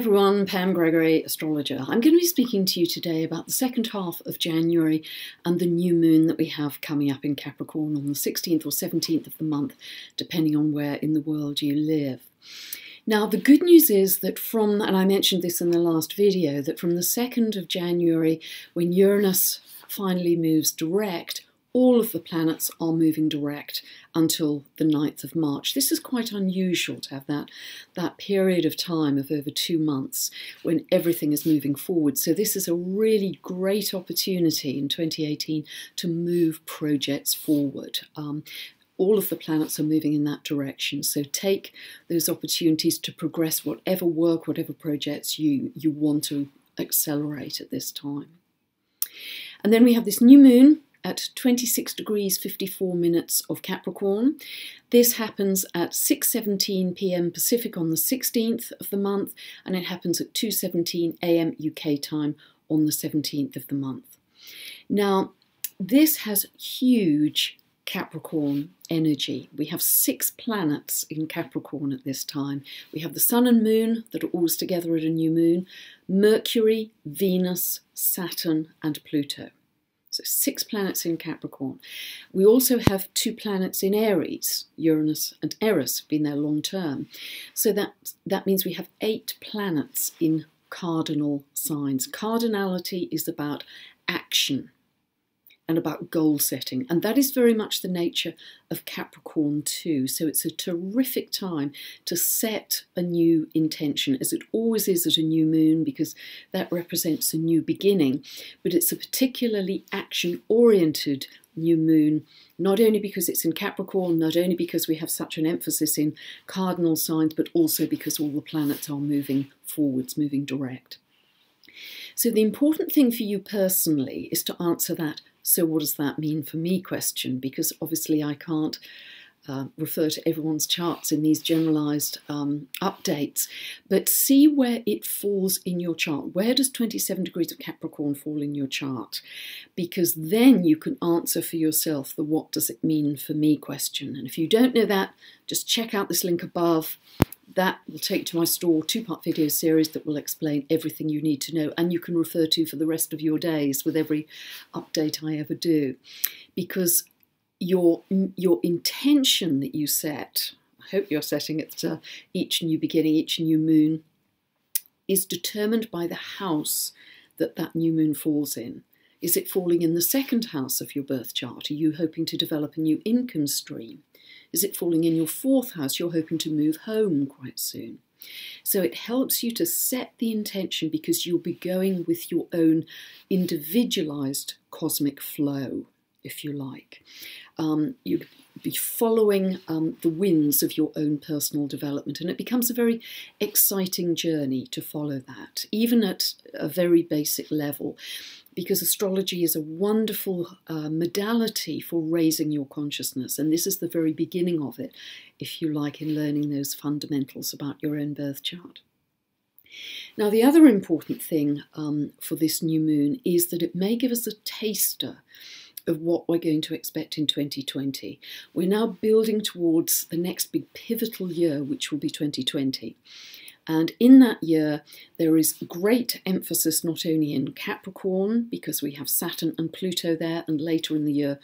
everyone, Pam Gregory, astrologer. I'm going to be speaking to you today about the second half of January and the new moon that we have coming up in Capricorn on the 16th or 17th of the month, depending on where in the world you live. Now, the good news is that and I mentioned this in the last video, that from the 2nd of January, when Uranus finally moves direct, all of the planets are moving direct until the 9th of March. This is quite unusual to have that period of time of over 2 months when everything is moving forward. So this is a really great opportunity in 2018 to move projects forward. All of the planets are moving in that direction. So take those opportunities to progress whatever work, whatever projects you want to accelerate at this time. And then we have this new moon at 26 degrees 54 minutes of Capricorn. This happens at 6:17 p.m. Pacific on the 16th of the month, and it happens at 2:17 a.m. UK time on the 17th of the month. Now, this has huge Capricorn energy. We have 6 planets in Capricorn at this time. We have the Sun and Moon that are always together at a new moon, Mercury, Venus, Saturn, and Pluto. So 6 planets in Capricorn. We also have 2 planets in Aries, Uranus and Eris, been there long term. So that means we have 8 planets in cardinal signs. Cardinality is about action and about goal setting, and that is very much the nature of Capricorn too. So it's a terrific time to set a new intention, as it always is at a new moon, because that represents a new beginning, but it's a particularly action-oriented new moon, not only because it's in Capricorn, not only because we have such an emphasis in cardinal signs, but also because all the planets are moving forwards, moving direct. So the important thing for you personally is to answer that "so what does that mean for me" question, because obviously I can't refer to everyone's charts in these generalized updates, but see where it falls in your chart. Where does 27 degrees of Capricorn fall in your chart? Because then you can answer for yourself the "what does it mean for me" question. And if you don't know that, just check out this link above. That will take you to my store 2-part video series that will explain everything you need to know, and you can refer to for the rest of your days with every update I ever do. Because your intention that you set, I hope you're setting it each new beginning, each new moon, is determined by the house that new moon falls in. Is it falling in the 2nd house of your birth chart? Are you hoping to develop a new income stream? Is it falling in your 4th house? You're hoping to move home quite soon. So it helps you to set the intention, because you'll be going with your own individualized cosmic flow, if you like. You'll be following the winds of your own personal development, and it becomes a very exciting journey to follow that, even at a very basic level, because astrology is a wonderful modality for raising your consciousness, and this is the very beginning of it, if you like, in learning those fundamentals about your own birth chart. Now, the other important thing for this new moon is that it may give us a taster of what we're going to expect in 2020. We're now building towards the next big pivotal year, which will be 2020. And in that year, there is great emphasis not only in Capricorn, because we have Saturn and Pluto there, and later in the year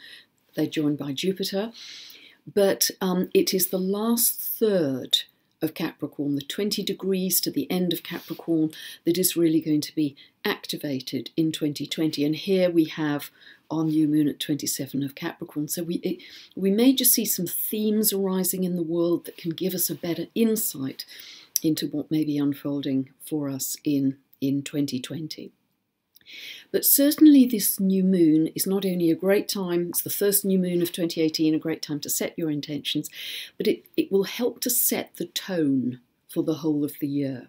they're joined by Jupiter, but it is the last third of Capricorn, the 20 degrees to the end of Capricorn, that is really going to be activated in 2020. And here we have our new moon at 27 of Capricorn. So we may just see some themes arising in the world that can give us a better insight into what may be unfolding for us in 2020. But certainly this new moon is not only a great time, it's the first new moon of 2018, a great time to set your intentions, but it will help to set the tone for the whole of the year.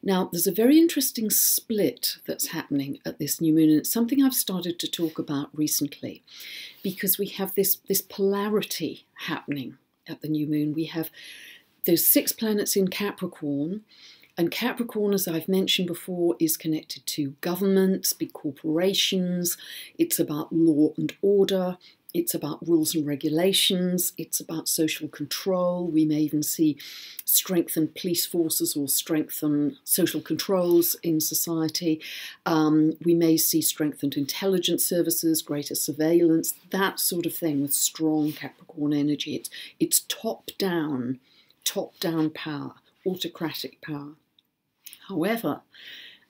Now, there's a very interesting split that's happening at this new moon, and it's something I've started to talk about recently, because we have this polarity happening at the new moon. We have those 6 planets in Capricorn, and Capricorn, as I've mentioned before, is connected to governments, big corporations. It's about law and order. It's about rules and regulations. It's about social control. We may even see strengthened police forces or strengthened social controls in society. We may see strengthened intelligence services, greater surveillance, that sort of thing with strong Capricorn energy. It's top-down power, autocratic power. However,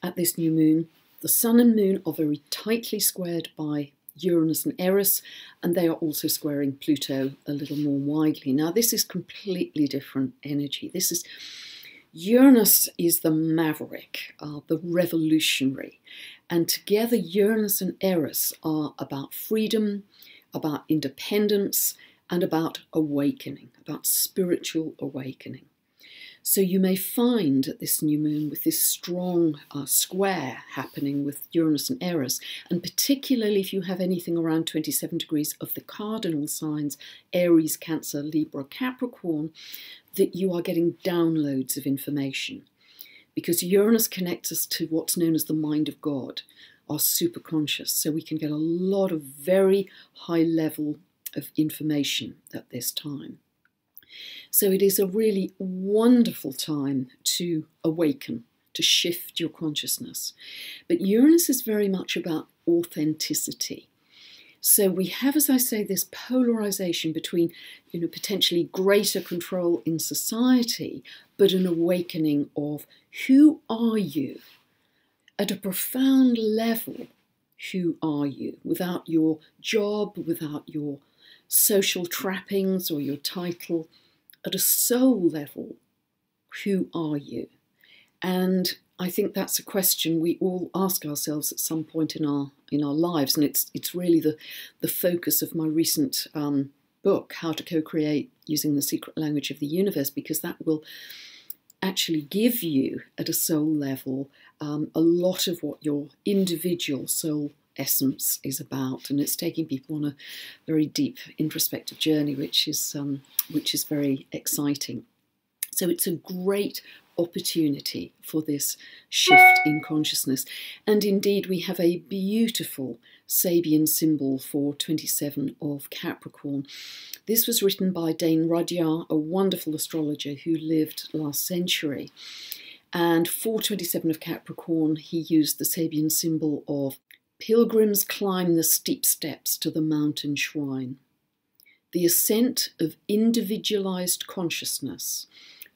at this new moon, the Sun and Moon are very tightly squared by Uranus and Eris, and they are also squaring Pluto a little more widely. Now, this is completely different energy. Uranus is the maverick, the revolutionary, and together Uranus and Eris are about freedom, about independence, and about awakening, about spiritual awakening. So you may find at this new moon with this strong square happening with Uranus and Eris, and particularly if you have anything around 27 degrees of the cardinal signs, Aries, Cancer, Libra, Capricorn, that you are getting downloads of information. Because Uranus connects us to what's known as the mind of God, our superconscious, so we can get a lot of very high level of information at this time. So it is a really wonderful time to awaken, to shift your consciousness. But Uranus is very much about authenticity. So we have, as I say, this polarization between, potentially greater control in society, but an awakening of who are you? At a profound level, who are you? Without your job, without your social trappings or your title, at a soul level, who are you? And I think that's a question we all ask ourselves at some point in our lives, and it's really the focus of my recent book, How to Co-Create Using the Secret Language of the Universe, because that will actually give you, at a soul level, a lot of what your individual soul essence is about, and it's taking people on a very deep introspective journey, which is very exciting. So it's a great opportunity for this shift in consciousness, and indeed we have a beautiful Sabian symbol for 27 of Capricorn. This was written by Dane Rudyard, a wonderful astrologer who lived last century, and for 27 of Capricorn he used the Sabian symbol of pilgrims climb the steep steps to the mountain shrine. The ascent of individualized consciousness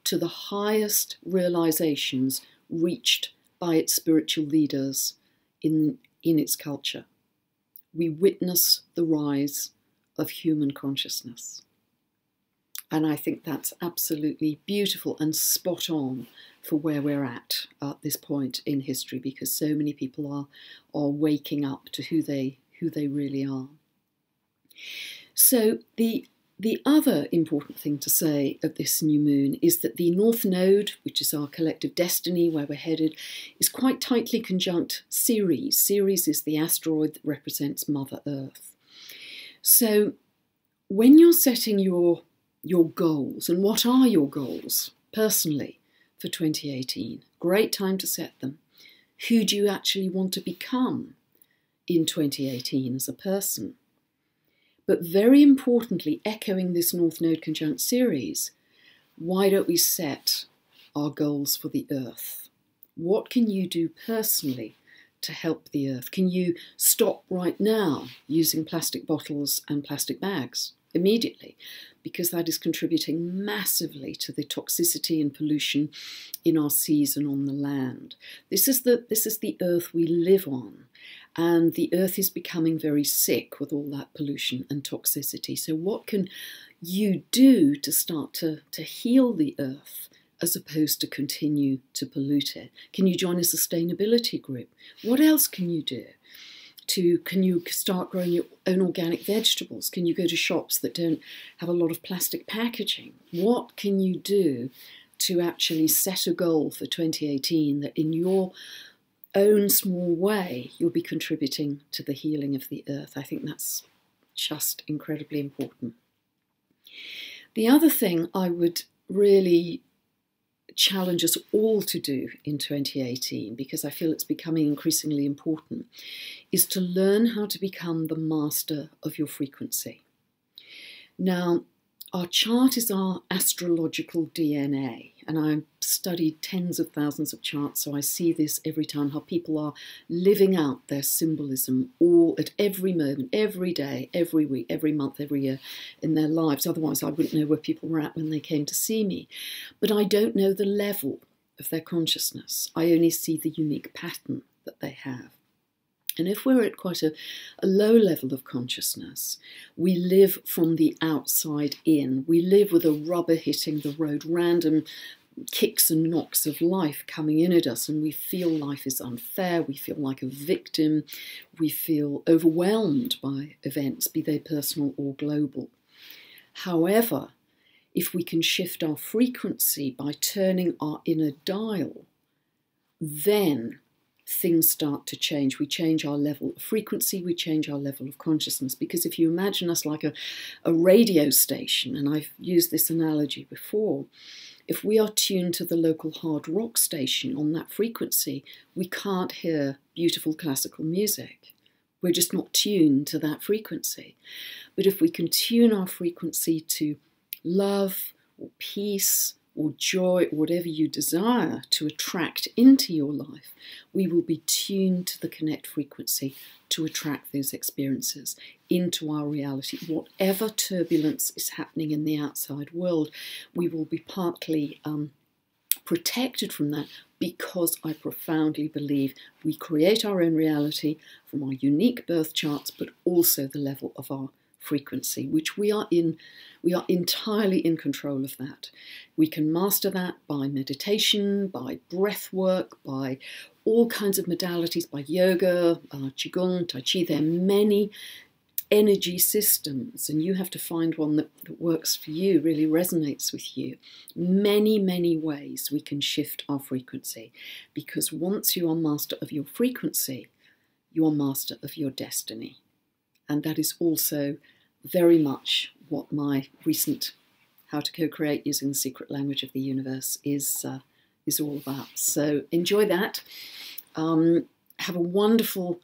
to the highest realizations reached by its spiritual leaders in its culture. We witness the rise of human consciousness. And I think that's absolutely beautiful and spot on for where we're at this point in history, because so many people are waking up to who they really are. So the other important thing to say at this new moon is that the North Node, which is our collective destiny, where we're headed, is quite tightly conjunct Ceres. Ceres is the asteroid that represents Mother Earth. So when you're setting your goals, and what are your goals personally for 2018? Great time to set them. Who do you actually want to become in 2018 as a person? But very importantly, echoing this North Node conjunct Ceres, why don't we set our goals for the Earth? What can you do personally to help the Earth? Can you stop right now using plastic bottles and plastic bags immediately? Because that is contributing massively to the toxicity and pollution in our seas and on the land. This is the Earth we live on. And the Earth is becoming very sick with all that pollution and toxicity. So what can you do to start to heal the Earth as opposed to continue to pollute it? Can you join a sustainability group? What else can you do? Can you start growing your own organic vegetables? Can you go to shops that don't have a lot of plastic packaging? What can you do to actually set a goal for 2018 that in your own small way you'll be contributing to the healing of the Earth? I think that's just incredibly important. The other thing I would really challenge us all to do in 2018, because I feel it's becoming increasingly important, is to learn how to become the master of your frequency. Now, our chart is our astrological DNA, and I've studied tens of thousands of charts, so I see this every time, how people are living out their symbolism all at every moment, every day, every week, every month, every year in their lives. Otherwise, I wouldn't know where people were at when they came to see me. But I don't know the level of their consciousness. I only see the unique pattern that they have. And if we're at quite a low level of consciousness, we live from the outside in. We live with a rubber hitting the road, random kicks and knocks of life coming in at us, and we feel life is unfair, we feel like a victim, we feel overwhelmed by events, be they personal or global. However, if we can shift our frequency by turning our inner dial, then things start to change. We change our level of frequency, we change our level of consciousness. Because if you imagine us like a radio station, and I've used this analogy before, if we are tuned to the local hard rock station on that frequency, we can't hear beautiful classical music. We're just not tuned to that frequency. But if we can tune our frequency to love or peace or joy, or whatever you desire to attract into your life, we will be tuned to the connect frequency to attract those experiences into our reality. Whatever turbulence is happening in the outside world, we will be partly protected from that, because I profoundly believe we create our own reality from our unique birth charts, but also the level of our frequency, which we are entirely in control of that. We can master that by meditation, by breath work, by all kinds of modalities, by yoga, qigong, tai chi. There are many energy systems, and you have to find one that works for you, really resonates with you. Many, many ways we can shift our frequency, because once you are master of your frequency, you are master of your destiny. And that is also very much what my recent How to Co-Create Using the Secret Language of the Universe is all about. So enjoy that. Have a wonderful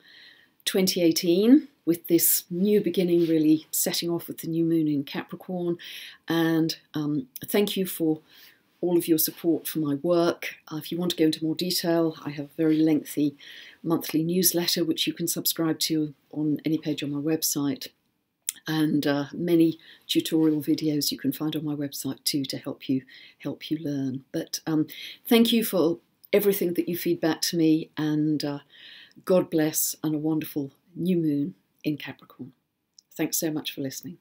2018 with this new beginning, really setting off with the new moon in Capricorn. And thank you for all of your support for my work. If you want to go into more detail, I have a very lengthy monthly newsletter which you can subscribe to on any page on my website, and many tutorial videos you can find on my website too to help you learn. But thank you for everything that you feed back to me, and God bless, and a wonderful new moon in Capricorn. Thanks so much for listening.